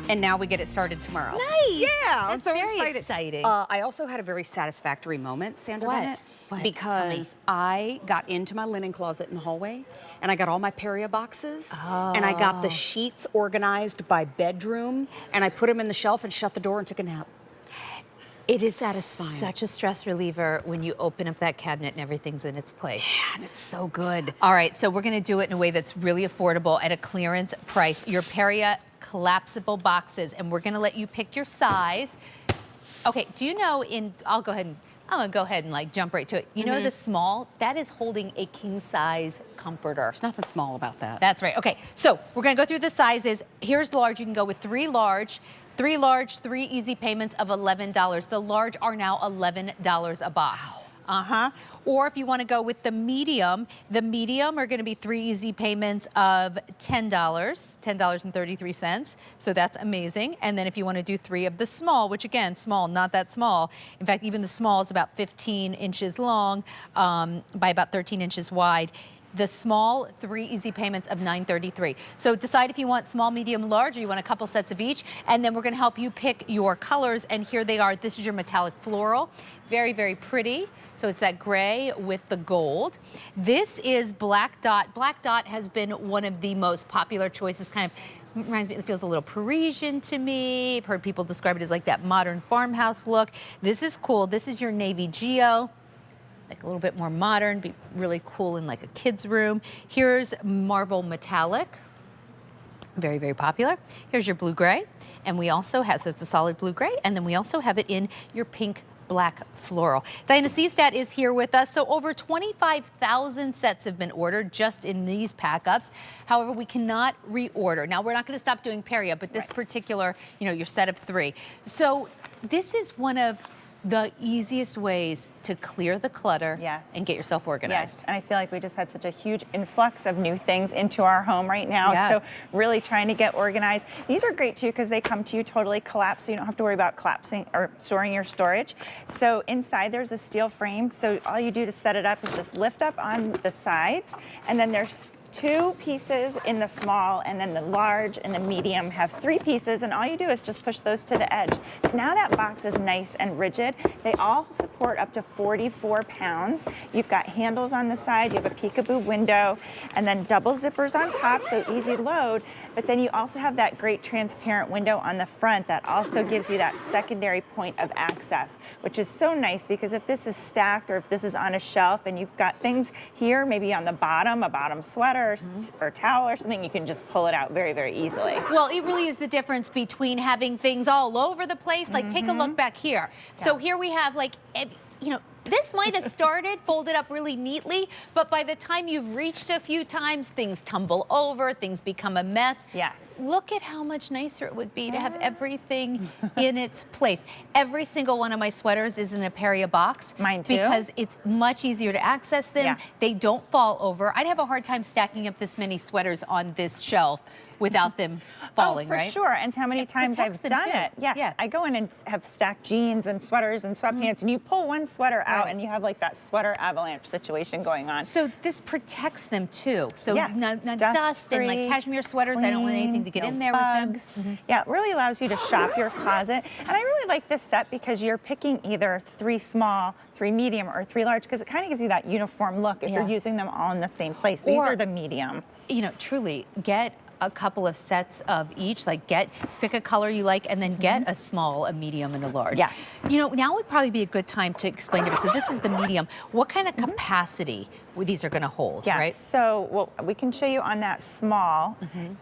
And now we get it started tomorrow. Nice. Yeah, I'm That's so very excited. exciting. I also had a very satisfactory moment, Sandra What? Bennett, What? because I got into my linen closet in the hallway, and I got all my Periea boxes, and I got the sheets organized by bedroom, and I put them in the shelf and shut the door and took a nap. It is satisfying. such a stress reliever when you open up that cabinet and everything's in its place. Yeah, and it's so good. All right, so we're gonna do it in a way that's really affordable at a clearance price. Your Periea collapsible boxes, and we're gonna let you pick your size. Okay, do you know I'm gonna go ahead and like jump right to it. You know the small, that is holding a king size comforter. There's nothing small about that. That's right, okay. So we're gonna go through the sizes. Here's large, you can go with 3 large, 3 easy payments of $11. The large are now $11 a box. Wow. Or if you want to go with the medium are going to be 3 easy payments of $10, $10.33. So that's amazing. And then if you want to do 3 of the small, which again, small, not that small. In fact, even the small is about 15 inches long by about 13 inches wide. The small, 3 easy payments of $9.33. So decide if you want small, medium, large, or you want a couple sets of each, and then we're gonna help you pick your colors, and here they are. This is your metallic floral. Very, very pretty. So it's that gray with the gold. This is Black Dot. Black Dot has been one of the most popular choices, kind of reminds me, it feels a little Parisian to me. I've heard people describe it as like that modern farmhouse look. This is cool. This is your navy geo. Like a little bit more modern, be really cool in like a kid's room. Here's marble metallic, very, very popular. Here's your blue gray, and we also have, so it's a solid blue gray, and then we also have it in your pink black floral. Diana Seastat is here with us. So over 25,000 sets have been ordered just in these pack-ups. However, we cannot reorder. Now, we're not gonna stop doing Periea, but this particular, you know, your set of 3. So this is one of the easiest ways to clear the clutter and get yourself organized. Yes, and I feel like we just had such a huge influx of new things into our home right now. So really trying to get organized. These are great too because they come to you totally collapsed, so you don't have to worry about collapsing or storing your storage. So inside there's a steel frame, so all you do to set it up is just lift up on the sides, and then there's 2 pieces in the small, and then the large and the medium have 3 pieces, and all you do is just push those to the edge. Now that box is nice and rigid. They all support up to 44 pounds. You've got handles on the side, you have a peekaboo window, and then double zippers on top, so easy load. But then you also have that great transparent window on the front that also gives you that secondary point of access, which is so nice because if this is stacked or if this is on a shelf and you've got things here, maybe on the bottom, a bottom sweater or towel or something, you can just pull it out very, very easily. Well, it really is the difference between having things all over the place. Like, take a look back here. So here we have, like, you know, this might have started folded up really neatly, but by the time you've reached a few times, things tumble over, things become a mess. Yes. Look at how much nicer it would be to have everything in its place. Every single one of my sweaters is in a Periea box. Mine too. Because it's much easier to access them. Yeah. They don't fall over. I'd have a hard time stacking up this many sweaters on this shelf without them falling, for right? sure. And how many times I've done it. Yes. Yeah. I go in and have stacked jeans and sweaters and sweatpants, and you pull one sweater out and you have like that sweater avalanche situation going on. So this protects them too. So Yes. not dust and like cashmere sweaters, I don't want anything to get in there bugs. with them. Yeah, it really allows you to shop your closet. And I really like this set because you're picking either 3 small, 3 medium, or 3 large, because it kind of gives you that uniform look if you're using them all in the same place. These are the medium. You know, truly, get a couple of sets of each, like pick a color you like, and then get a small, a medium, and a large. Yes. You know, now would probably be a good time to explain to me. So this is the medium. What kind of capacity these are going to hold, right? So well, we can show you on that small.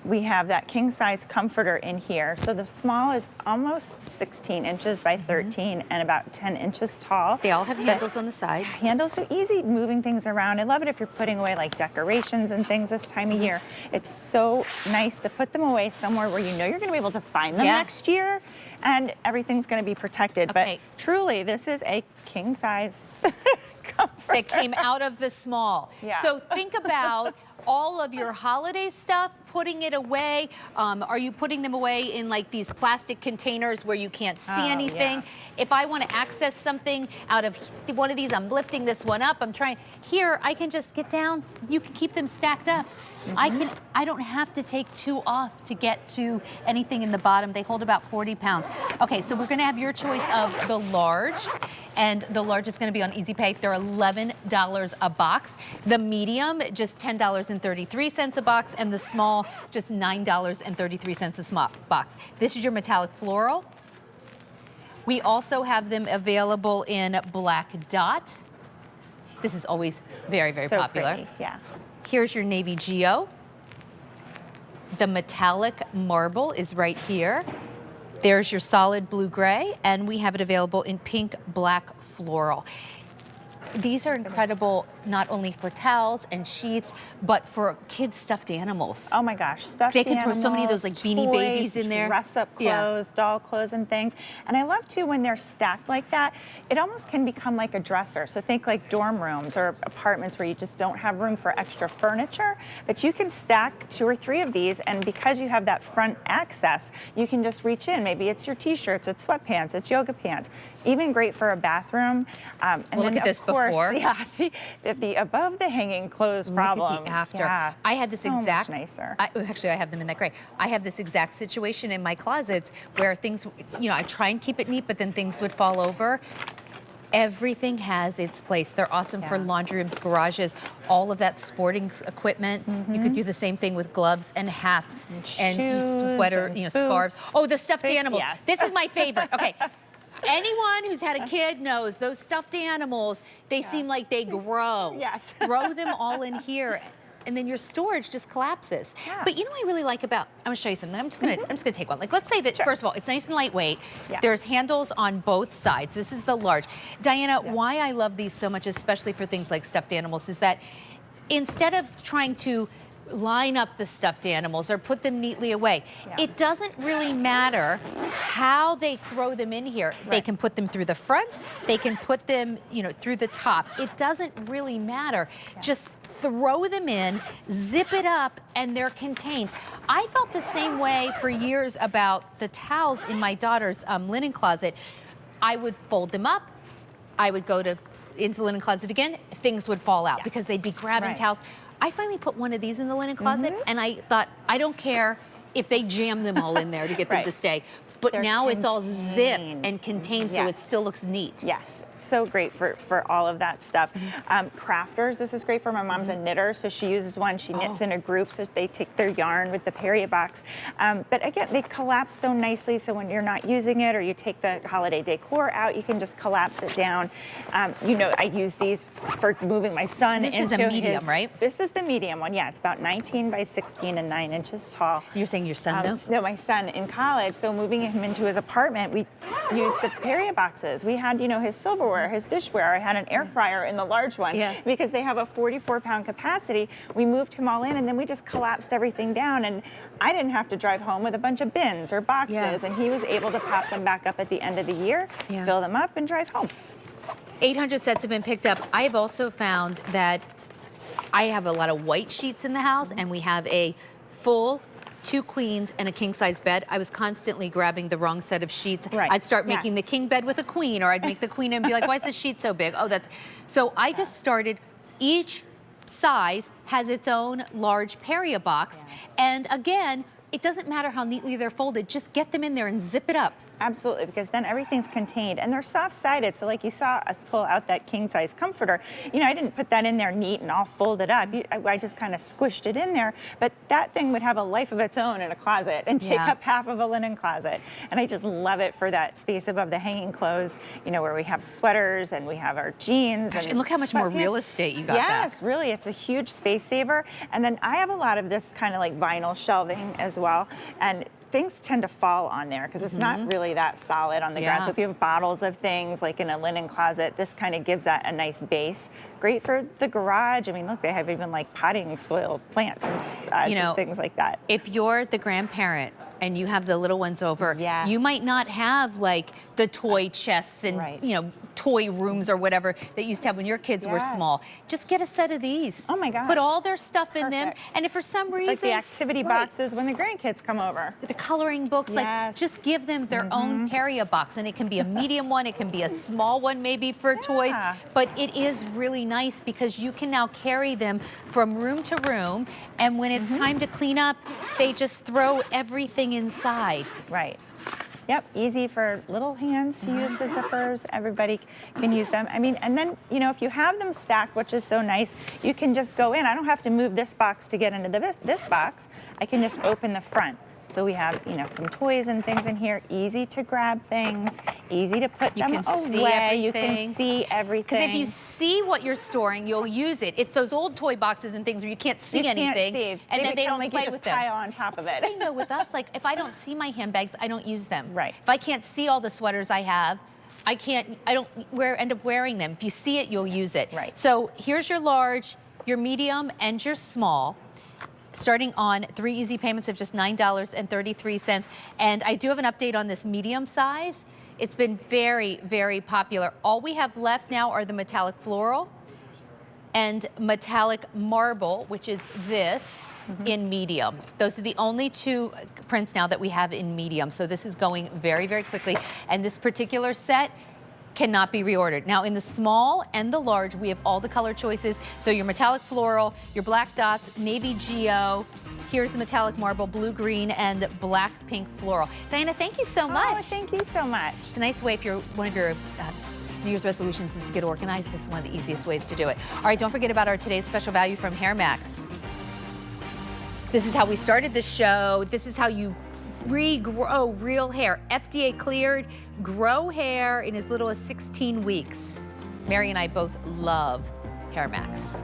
We have that king size comforter in here. So the small is almost 16 inches by 13 and about 10 inches tall. They all have handles on the side. Handles, so easy moving things around. I love it if you're putting away like decorations and things this time of year. It's so nice to put them away somewhere where you know you're going to be able to find them next year, and everything's going to be protected. But truly, this is a king size comforter that came out of the small. So think about all of your holiday stuff, putting it away. Are you putting them away in like these plastic containers where you can't see anything? If I want to access something out of one of these, I'm lifting this one up, I'm trying. Here, I can just get down. You can keep them stacked up. I don't have to take 2 off to get to anything in the bottom. They hold about 40 pounds. Okay, so we're gonna have your choice of the large, and the large is gonna be on Easy Pay. They're $11 a box. The medium, just $10.33 a box, and the small, just $9.33 a small box. This is your metallic floral. We also have them available in black dot. This is always very, very popular. Pretty, yeah. Here's your navy geo. The metallic marble is right here. There's your solid blue gray, and we have it available in pink, black, floral. These are incredible not only for towels and sheets, but for kids' stuffed animals. Oh my gosh, stuffed They can animals, throw so many of those like Beanie toys, Babies in there. Dress-up clothes, doll clothes and things. And I love too when they're stacked like that, it almost can become like a dresser. So think like dorm rooms or apartments where you just don't have room for extra furniture, but you can stack 2 or 3 of these, and because you have that front access, you can just reach in. Maybe it's your t-shirts, it's sweatpants, it's yoga pants. Even great for a bathroom. And well, then look at this of course, before. Yeah, the above the hanging clothes problem. Look at the after. Yeah, I had this so exact. much nicer. Actually, I have them in that gray. I have this exact situation in my closets where things, I try and keep it neat, but then things would fall over. Everything has its place. They're awesome for laundry rooms, garages, all of that sporting equipment. You could do the same thing with gloves and hats and sweater, and scarves. boots. Oh, the stuffed Boots, animals. yes. This is my favorite. Okay. Anyone who's had a kid knows those stuffed animals, they seem like they grow. Yes. Throw them all in here, and then your storage just collapses. Yeah. But what I really like about, I'm gonna show you something. I'm just gonna take one. Like, let's say that, first of all, it's nice and lightweight. Yeah. There's handles on both sides. This is the large. Diana, why I love these so much, especially for things like stuffed animals, is that instead of trying to line up the stuffed animals or put them neatly away. It doesn't really matter how they throw them in here. They can put them through the front, they can put them, through the top. It doesn't really matter. Just throw them in, zip it up, and they're contained. I felt the same way for years about the towels in my daughter's linen closet. I would fold them up, I would go into the linen closet again, things would fall out because they'd be grabbing towels. I finally put one of these in the linen closet, and I thought, I don't care if they jam them all in there to get them to stay. But now it's all zipped and contained, so it still looks neat. Yes, so great for all of that stuff. Crafters, this is great for my mom's a knitter, so she uses one. She knits in a group, so they take their yarn with the Periea box. But again, they collapse so nicely, so when you're not using it or you take the holiday decor out, you can just collapse it down. I use these for moving my son into This is a medium, right? This is the medium one, yeah. It's about 19 by 16 and 9 inches tall. You're saying your son, though? No, my son in college, so moving him into his apartment, we used the Periea boxes. We had, his silverware, his dishware. I had an air fryer in the large one because they have a 44-pound capacity. We moved him all in, and then we just collapsed everything down, and I didn't have to drive home with a bunch of bins or boxes, and he was able to pop them back up at the end of the year, fill them up, and drive home. 800 sets have been picked up. I have also found that I have a lot of white sheets in the house, and we have a full 2 queens and a king-size bed. I was constantly grabbing the wrong set of sheets. I'd start making the king bed with a queen, or I'd make the queen and be like, why is this sheet so big? Oh, so I just started, each size has its own large Periea box. And again, it doesn't matter how neatly they're folded, just get them in there and zip it up. Absolutely, because then everything's contained, and they're soft-sided. So like you saw us pull out that king-size comforter, I didn't put that in there neat and all folded up. I just kind of squished it in there, but that thing would have a life of its own in a closet and take up half of a linen closet. And I just love it for that space above the hanging clothes, where we have sweaters and we have our jeans. Gosh, and look how much more real estate you got back. Yes, really, it's a huge space saver. And then I have a lot of this kind of like vinyl shelving as well. And things tend to fall on there because it's not really that solid on the ground. So if you have bottles of things like in a linen closet, this kind of gives that a nice base. Great for the garage. I mean, look, they have even like potting soil plants and just things like that. If you're the grandparent and you have the little ones over, you might not have like the toy chests and toy rooms or whatever that you used to have when your kids were small. Just get a set of these. Oh my gosh. Put all their stuff in them. Perfect. And if for some reason, Like the activity boxes when the grandkids come over. the coloring books, like just give them their own Periea box, and it can be a medium one, it can be a small one maybe for toys, but it is really nice because you can now carry them from room to room, and when it's time to clean up, they just throw everything inside. Right. Yep, easy for little hands to use the zippers. Everybody can use them. I mean, and then, you know, if you have them stacked, which is so nice, you can just go in. I don't have to move this box to get into this box. I can just open the front. So we have, you know, some toys and things in here, easy to grab things, easy to put them away. You can see everything. Because if you see what you're storing, you'll use it. It's those old toy boxes and things where you can't see anything, and then they don't play with them. Pile on top of it. Same though with us. Like if I don't see my handbags, I don't use them. Right. If I can't see all the sweaters I have, I don't end up wearing them. If you see it, you'll use it. Right. So here's your large, your medium, and your small, starting on 3 easy payments of just $9.33. And I do have an update on this medium size. It's been very, very popular. All we have left now are the metallic floral and metallic marble, which is this in medium. Those are the only 2 prints now that we have in medium. So this is going very, very quickly. And this particular set cannot be reordered. Now in the small and the large, we have all the color choices. So your metallic floral, your black dots, navy geo, here's the metallic marble, blue green, and black pink floral. Diana, thank you so much. Oh, thank you so much. It's a nice way if you're one of your New Year's resolutions is to get organized. This is one of the easiest ways to do it. All right, don't forget about our today's special value from Hair Max. This is how we started the show. This is how you regrow real hair. FDA cleared, grow hair in as little as 16 weeks. Mary and I both love Hair Max.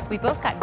We both got